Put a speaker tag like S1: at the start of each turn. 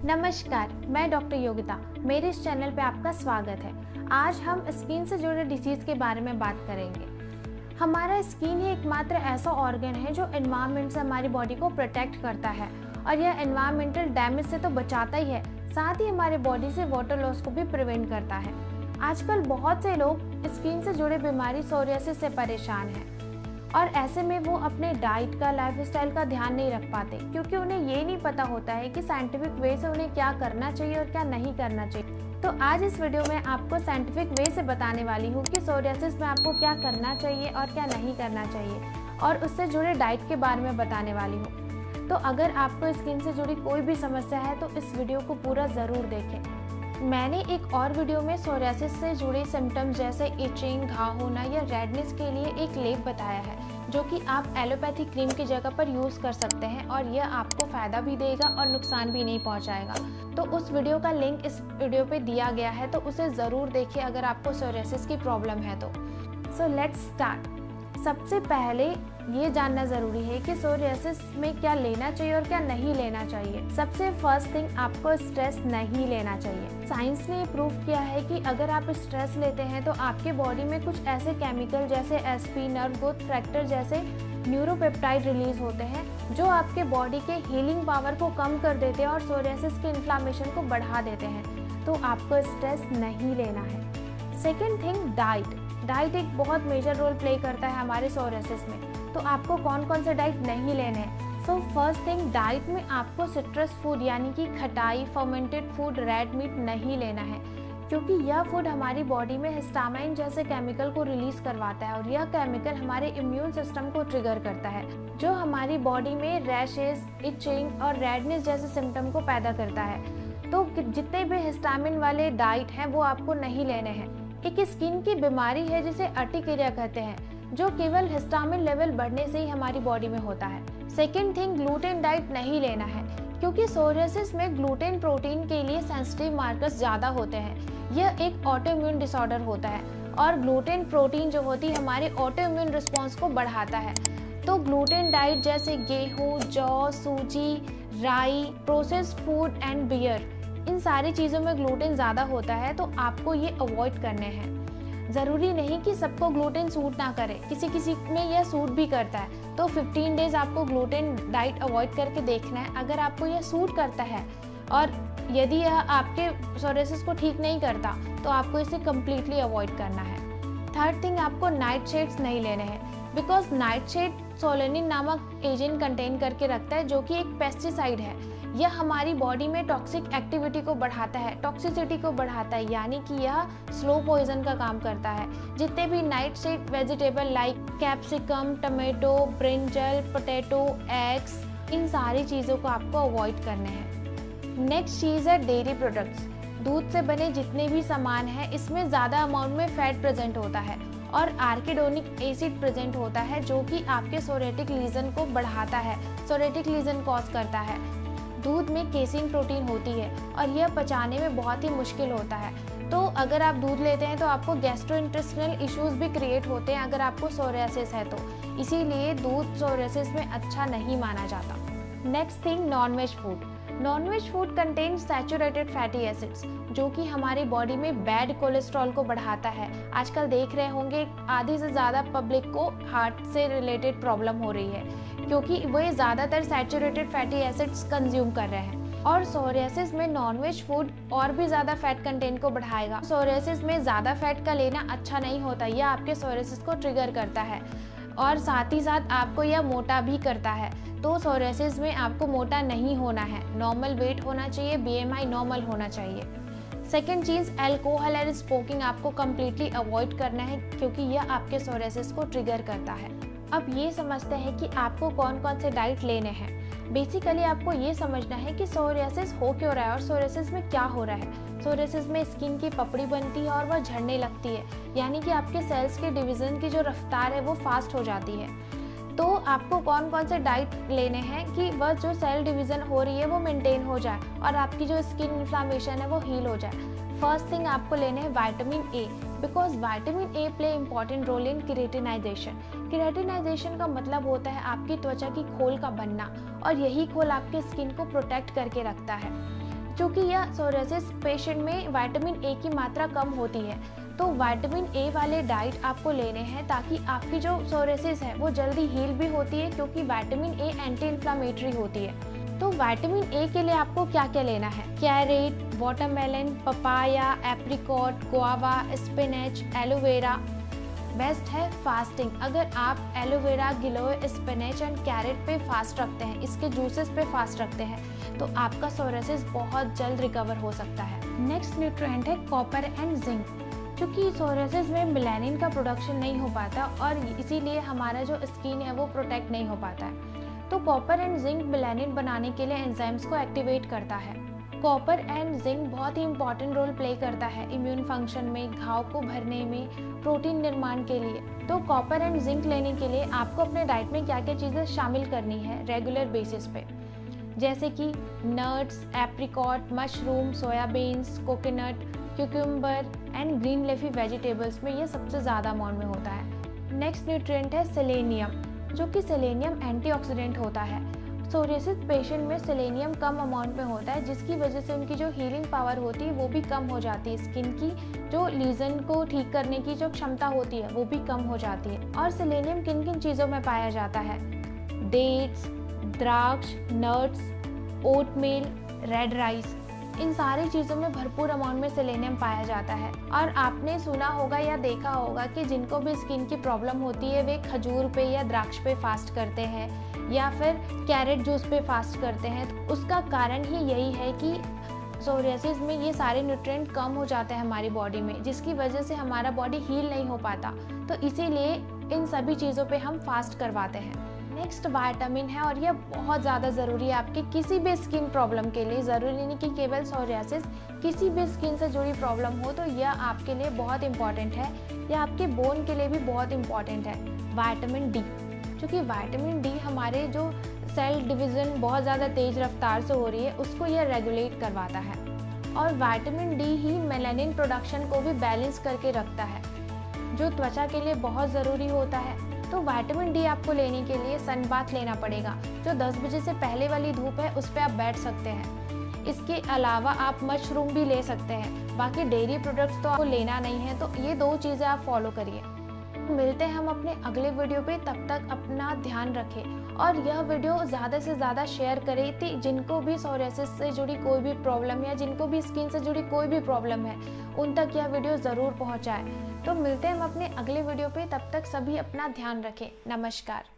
S1: नमस्कार, मैं डॉक्टर योगिता। मेरे इस चैनल पे आपका स्वागत है। आज हम स्किन से जुड़े डिसीज़ के बारे में बात करेंगे। हमारा स्किन ही एकमात्र ऐसा ऑर्गन है जो एनवायरनमेंट से हमारी बॉडी को प्रोटेक्ट करता है और यह एनवायरमेंटल डैमेज से तो बचाता ही है, साथ ही हमारे बॉडी से वाटर लॉस को भी प्रिवेंट करता है। आजकल बहुत से लोग स्किन से जुड़े बीमारी सोरियासिस से परेशान हैं और ऐसे में वो अपने डाइट का, लाइफस्टाइल का ध्यान नहीं रख पाते क्योंकि उन्हें ये नहीं पता होता है कि साइंटिफिक वे से उन्हें क्या करना चाहिए और क्या नहीं करना चाहिए। तो आज इस वीडियो में आपको साइंटिफिक वे से बताने वाली हूँ कि सोरियासिस में आपको क्या करना चाहिए और क्या नहीं करना चाहिए और उससे जुड़े डाइट के बारे में बताने वाली हूँ। तो अगर आपको स्किन से जुड़ी कोई भी समस्या है तो इस वीडियो को पूरा ज़रूर देखें। मैंने एक और वीडियो में सोरियासिस से जुड़े सिम्टम्स जैसे इचिंग, घाव होना या रेडनेस के लिए एक लेप बताया है जो कि आप एलोपैथी क्रीम की जगह पर यूज़ कर सकते हैं और यह आपको फ़ायदा भी देगा और नुकसान भी नहीं पहुंचाएगा। तो उस वीडियो का लिंक इस वीडियो पे दिया गया है, तो उसे ज़रूर देखिए अगर आपको सोरियासिस की प्रॉब्लम है तो। So let's start. सबसे पहले ये जानना ज़रूरी है कि सोरियासिस में क्या लेना चाहिए और क्या नहीं लेना चाहिए। सबसे फर्स्ट थिंग, आपको स्ट्रेस नहीं लेना चाहिए। साइंस ने प्रूव किया है कि अगर आप स्ट्रेस लेते हैं तो आपके बॉडी में कुछ ऐसे केमिकल जैसे एसपी, नर्व ग्रोथ फैक्टर जैसे न्यूरोपेप्टाइड रिलीज होते हैं जो आपके बॉडी के हीलिंग पावर को कम कर देते हैं और सोरियासिस के इन्फ्लामेशन को बढ़ा देते हैं। तो आपको स्ट्रेस नहीं लेना है। सेकेंड थिंग, डाइट एक बहुत मेजर रोल प्ले करता है हमारे सोरियासिस में। तो आपको कौन कौन से डाइट नहीं लेने हैं। सो फर्स्ट थिंग, डाइट में आपको सिट्रस फूड यानी कि खटाई, फर्मेंटेड फूड, रेड मीट नहीं लेना है क्योंकि यह फूड हमारी बॉडी में हिस्टामाइन जैसे केमिकल को रिलीज करवाता है और यह केमिकल हमारे इम्यून सिस्टम को ट्रिगर करता है जो हमारी बॉडी में रैशेस, इचिंग और रेडनेस जैसे सिम्टम को पैदा करता है। तो जितने भी हिस्टामिन वाले डाइट हैं वो आपको नहीं लेने हैं। एक स्किन की बीमारी है जिसे अर्टिकेरिया कहते हैं जो केवल हिस्टामिन लेवल बढ़ने से ही हमारी बॉडी में होता है। सेकेंड थिंग, ग्लूटेन डाइट नहीं लेना है क्योंकि सोरियासिस में ग्लूटेन प्रोटीन के लिए सेंसिटिव मार्कर्स ज़्यादा होते हैं। यह एक ऑटोइम्यून डिसऑर्डर होता है और ग्लूटेन प्रोटीन जो होती है हमारे ऑटोइम्यून रिस्पॉन्स को बढ़ाता है। तो ग्लूटेन डाइट जैसे गेहूँ, जौ, सूजी, राई, प्रोसेस्ड फूड एंड बियर, इन सारी चीज़ों में ग्लूटेन ज़्यादा होता है तो आपको ये अवॉइड करने हैं। ज़रूरी नहीं कि सबको ग्लूटेन सूट ना करे, किसी किसी में यह सूट भी करता है। तो 15 डेज आपको ग्लूटेन डाइट अवॉइड करके देखना है। अगर आपको यह सूट करता है और यदि यह आपके सोरियासिस को ठीक नहीं करता तो आपको इसे कम्प्लीटली अवॉइड करना है। थर्ड थिंग, आपको नाइट शेड्स नहीं लेने हैं बिकॉज नाइट शेड सोलेनिन नामक एजेंट कंटेन करके रखता है जो कि एक पेस्टिसाइड है। यह हमारी बॉडी में टॉक्सिक एक्टिविटी को बढ़ाता है, टॉक्सिसिटी को बढ़ाता है, यानी कि यह स्लो पॉइजन का काम करता है। जितने भी night shade vegetable like capsicum, tomato, brinjal, potato, eggs, इन सारी चीज़ों को आपको अवॉइड करने हैं। नेक्स्ट चीज़ है डेयरी प्रोडक्ट्स। दूध से बने जितने भी सामान हैं इसमें ज़्यादा अमाउंट में फैट प्रेजेंट होता है और आर्किडोनिक एसिड प्रेजेंट होता है जो कि आपके सोरेटिक लीजन को बढ़ाता है, सोरेटिक लीजन कॉज करता है। दूध में केसिन प्रोटीन होती है और यह पचाने में बहुत ही मुश्किल होता है। तो अगर आप दूध लेते हैं तो आपको गैस्ट्रोइंटेस्टिनल इश्यूज भी क्रिएट होते हैं अगर आपको सोरियासिस है तो, इसीलिए दूध सोरियासिस में अच्छा नहीं माना जाता। Next thing, nonveg food. Nonveg food contain saturated fatty acids जो कि हमारी बॉडी में बैड कोलेस्ट्रॉल को बढ़ाता है। आजकल देख रहे होंगे आधे से ज़्यादा पब्लिक को हार्ट से रिलेटेड प्रॉब्लम हो रही है क्योंकि वे ज़्यादातर सैचुरेटेड फैटी एसिड्स कंज्यूम कर रहे हैं और सोरियासिस में नॉनवेज फूड और भी ज़्यादा फैट कंटेंट को बढ़ाएगा। सोरियासिस में ज़्यादा फैट का लेना अच्छा नहीं होता, यह आपके सोरियासिस को ट्रिगर करता है और साथ ही साथ आपको यह मोटा भी करता है। तो सोरियासिस में आपको मोटा नहीं होना है, नॉर्मल वेट होना चाहिए, BMI नॉर्मल होना चाहिए। सेकेंड चीज़, अल्कोहल और स्मोकिंग आपको कम्प्लीटली अवॉइड करना है क्योंकि यह आपके सोरियासिस को ट्रिगर करता है। अब ये समझते हैं कि आपको कौन कौन से डाइट लेने हैं। बेसिकली आपको ये समझना है कि सोरियासिस हो क्यों रहा है और सोरियासिस में क्या हो रहा है। सोरियासिस में स्किन की पपड़ी बनती है और वह झड़ने लगती है, यानी कि आपके सेल्स के डिवीज़न की जो रफ्तार है वो फास्ट हो जाती है। तो आपको कौन कौन से डाइट लेने हैं कि वह जो सेल डिवीज़न हो रही है वो मेंटेन हो जाए और आपकी जो स्किन इन्फ्लामेशन है वो हील हो जाए। फर्स्ट थिंग आपको लेने हैं vitamin A because vitamin A play important role in keratinization. Keratinization का मतलब होता है आपकी त्वचा की खोल का बनना और यही खोल आपके स्किन को प्रोटेक्ट करके रखता है। क्योंकि यह सोरियासिस पेशेंट में विटामिन ए की मात्रा कम होती है, तो विटामिन ए वाले डाइट आपको लेने हैं ताकि आपकी जो सोरियासिस है वो जल्दी हील भी होती है, क्योंकि विटामिन ए एंटी इन्फ्लामेटरी होती है। तो विटामिन ए के लिए आपको क्या क्या लेना है? Carrot, watermelon, papaya, apricot, guava, spinach, aloe vera. Best है फास्टिंग। अगर आप aloe vera, giloy, spinach and carrot पे फास्ट रखते हैं, इसके जूसेस पे फास्ट रखते हैं, तो आपका सोरियासिस बहुत जल्द रिकवर हो सकता है। नेक्स्ट न्यूट्रिएंट है कॉपर एंड जिंक। क्योंकि सोरियासिस में मेलानिन का प्रोडक्शन नहीं हो पाता और इसीलिए हमारा जो स्किन है वो प्रोटेक्ट नहीं हो पाता है। तो कॉपर एंड जिंक मेलानिन बनाने के लिए एंजाइम्स को एक्टिवेट करता है। कॉपर एंड जिंक बहुत ही इंपॉर्टेंट रोल प्ले करता है इम्यून फंक्शन में, घाव को भरने में, प्रोटीन निर्माण के लिए। तो कॉपर एंड जिंक लेने के लिए आपको अपने डाइट में क्या क्या चीज़ें शामिल करनी है रेगुलर बेसिस पे, जैसे कि nuts, apricot, mushroom, soya beans, coconut, cucumber and green leafy vegetables में ये सबसे ज़्यादा अमाउंट में होता है। नेक्स्ट न्यूट्रिएंट है सेलेनियम, जो कि सेलेनियम एंटीऑक्सीडेंट होता है। सोरियासिस पेशेंट में सेलेनियम कम अमाउंट में होता है, जिसकी वजह से उनकी जो हीलिंग पावर होती है वो भी कम हो जाती है। स्किन की जो लीजन को ठीक करने की जो क्षमता होती है वो भी कम हो जाती है। और सेलेनियम किन किन चीज़ों में पाया जाता है? डेट्स, द्राक्ष, नट्स, ओटमील, रेड राइस, इन सारी चीज़ों में भरपूर अमाउंट में सेलेनियम पाया जाता है। और आपने सुना होगा या देखा होगा कि जिनको भी स्किन की प्रॉब्लम होती है वे खजूर पे या द्राक्ष पे फास्ट करते हैं या फिर कैरेट जूस पे फास्ट करते हैं। तो उसका कारण ही यही है कि सोरियासिस में ये सारे न्यूट्रिएंट कम हो जाते हैं हमारी बॉडी में, जिसकी वजह से हमारा बॉडी हील नहीं हो पाता। तो इसीलिए इन सभी चीज़ों पे हम फास्ट करवाते हैं। नेक्स्ट विटामिन है और यह बहुत ज़्यादा ज़रूरी है आपके किसी भी स्किन प्रॉब्लम के लिए। ज़रूरी नहीं कि केवल सोरियासिस, किसी भी स्किन से जुड़ी प्रॉब्लम हो तो यह आपके लिए बहुत इंपॉर्टेंट है। यह आपके बोन के लिए भी बहुत इंपॉर्टेंट है। विटामिन डी, क्योंकि विटामिन डी हमारे जो सेल डिवीज़न बहुत ज़्यादा तेज़ रफ्तार से हो रही है उसको यह रेगुलेट करवाता है। और विटामिन डी ही मेलानिन प्रोडक्शन को भी बैलेंस करके रखता है, जो त्वचा के लिए बहुत ज़रूरी होता है। तो विटामिन डी आपको लेने के लिए सन बाथ लेना पड़ेगा। जो 10 बजे से पहले वाली धूप है उस पर आप बैठ सकते हैं। इसके अलावा आप मशरूम भी ले सकते हैं। बाकी डेयरी प्रोडक्ट्स तो आपको लेना नहीं है, तो ये 2 चीज़ें आप फॉलो करिए। मिलते हैं हम अपने अगले वीडियो पे, तब तक अपना ध्यान रखें और यह वीडियो ज़्यादा से ज़्यादा शेयर करें कि जिनको भी सोरियासिस से जुड़ी कोई भी प्रॉब्लम या जिनको भी स्किन से जुड़ी कोई भी प्रॉब्लम है उन तक यह वीडियो ज़रूर पहुंचाएं। तो मिलते हैं हम अपने अगले वीडियो पे, तब तक सभी अपना ध्यान रखें। नमस्कार।